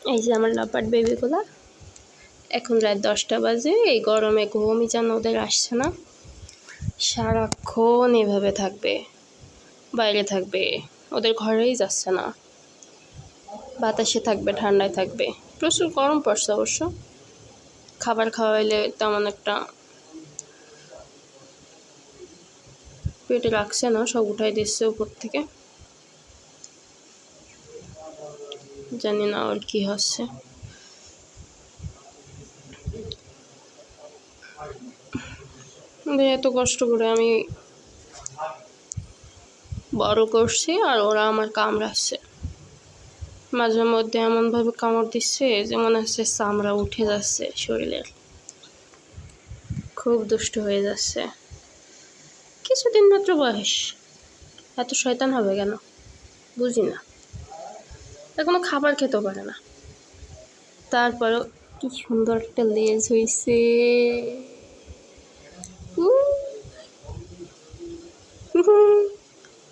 এই যে আমার লাপাট বেবিগুলা, এখন রাত 10টা বাজে। এই গরমে ঘুমই যেন ওদের আসছে না, সারাক্ষণ এভাবে থাকবে, বাইরে থাকবে, ওদের ঘরেই যাচ্ছে না, বাতাসে থাকবে, ঠান্ডায় থাকবে। প্রচুর গরম পড়ছে অবশ্য, খাবার খাওয়াইলে তেমন একটা পেটে রাখছে না, সব উঠাই দিচ্ছে উপর থেকে। জানি না আর কি হচ্ছে। এত কষ্ট করে আমি বড় করছি আর ওরা আমার কামড়াচ্ছে। মাঝে মধ্যে এমনভাবে কামড় দিচ্ছে যে মনে হচ্ছে চামড়া উঠে যাচ্ছে শরীরের, খুব দুষ্ট হয়ে যাচ্ছে। কিছুদিন মাত্র বয়স, এত শয়তান হবে কেন বুঝি না। এখনো খাবার খেতেও পারে না, তারপরও কি সুন্দর একটা লেজ হয়েছে।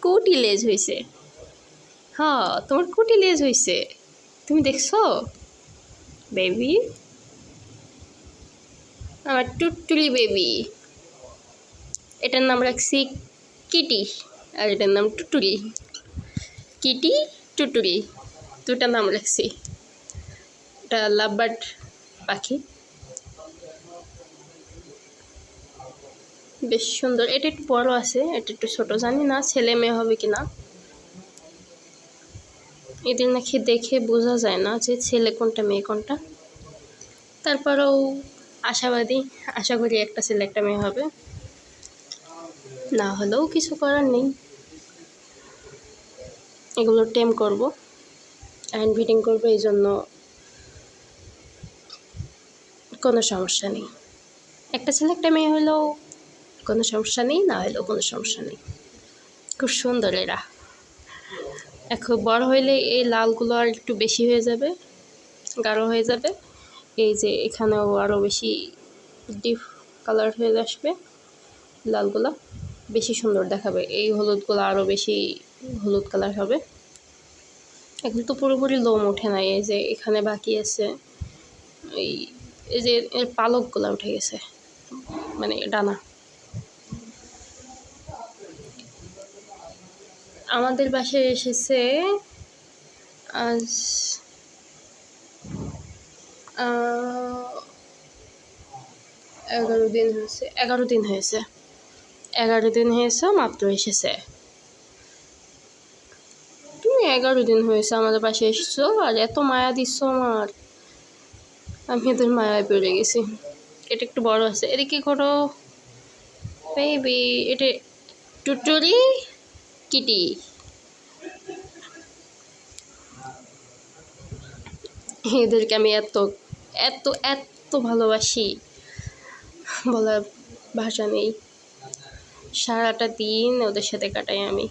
কোটি লেজ হয়েছে। হ্যাঁ, তোমার কোটি লেজ হয়েছে, তুমি দেখছো বেবি? আমার টুটুলি বেবি। এটার নাম রাখছি কিটি, আর এটার নাম টুটুলি। কিটি, টুটুলি, দুটা নাম রাখছি। এটা লাভবার্ড পাখি, বেশ সুন্দর। এটা একটু বড় আছে, এটা একটু ছোট, জানি না ছেলে মেয়ে হবে কিনা। এদের নাকি দেখে বোঝা যায় না যে ছেলে কোনটা মেয়ে কোনটা। তারপরেও আশাবাদী, আশা করি একটা ছেলে একটা মেয়ে হবে, না হলেও কিছু করার নেই। এগুলো টেম করব, হ্যান্ড ফিটিং করবো, এই জন্য কোনো সমস্যা নেই। একটা ছেলে একটা মেয়ে হলেও কোনো সমস্যা নেই, না হলেও কোনো সমস্যা নেই। খুব সুন্দর এরা। এখন বড় হইলে এই লালগুলো আর একটু বেশি হয়ে যাবে, গাঢ় হয়ে যাবে। এই যে এখানেও আরও বেশি ডিপ কালার হয়ে আসবে, লালগুলো বেশি সুন্দর দেখাবে। এই হলুদগুলো আরও বেশি হলুদ কালার হবে। এখন তো পুরোপুরি লোম ওঠে নাই, এই যে এখানে বাকি আছে, এই এই যে এর পালকগুলো উঠে গেছে, মানে ডানা। আমাদের বাসায় এসেছে আজ 11 দিন হয়েছে। 11 দিন হয়েছে, 11 দিন হয়েছে মাত্র এসেছে। তুমি 11 দিন হয়েছে আমাদের বাসায় এসেছো আর এত মায়া দিচ্ছ আমার, আমি এদের মায়ায় পড়ে গেছি। এটা একটু বড় আছে, এদিকে করো বেবি। এটা টুটুলি কিটি। এদেরকে আমি এত এত এত ভালোবাসি, বলার ভাষা নেই। সারাটা দিন ওদের সাথে কাটাই আমি।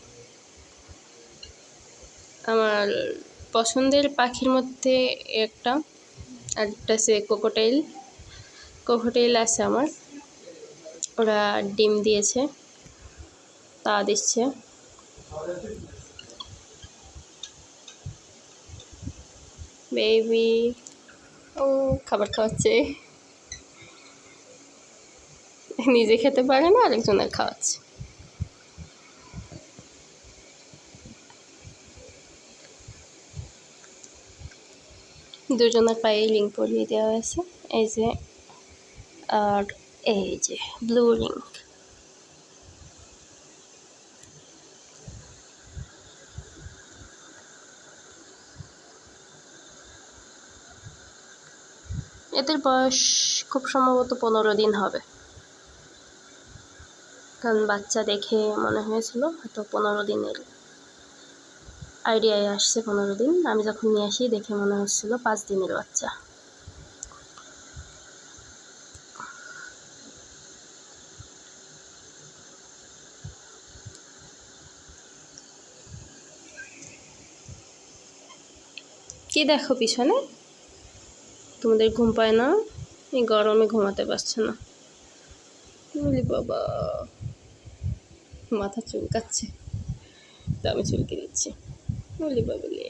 আমার পছন্দের পাখির মধ্যে একটা, আরেকটা আছে কোকোটেইল। কোকোটেইল আছে আমার, ওরা ডিম দিয়েছে, তা দিচ্ছে। বেবি ও খাবার খাওয়াচ্ছে, নিজে খেতে পারে না, আরেকজনের খাওয়াচ্ছে। দুজনের পায়ে লিঙ্ক পরিয়ে দেওয়া হয়েছে, এই যে, আর এই যে ব্লু লিঙ্ক। এদের বয়স খুব সম্ভবত 15 দিন হবে, কারণ বাচ্চা দেখে মনে হয়েছিল হয়তো 15 দিনের আইডিয়ায় আসছে। 15 দিন, আমি যখন নিয়ে আসি দেখে মনে হচ্ছিল 5 দিনের বাচ্চা। কি দেখো পিছনে? তোমাদের ঘুম পায় না? এই গরমে ঘুমাতে পারছে না। বলি বাবা, মাথা চুলকাচ্ছে, তো আমি চুলকে দিচ্ছি। বলি বাবুলে।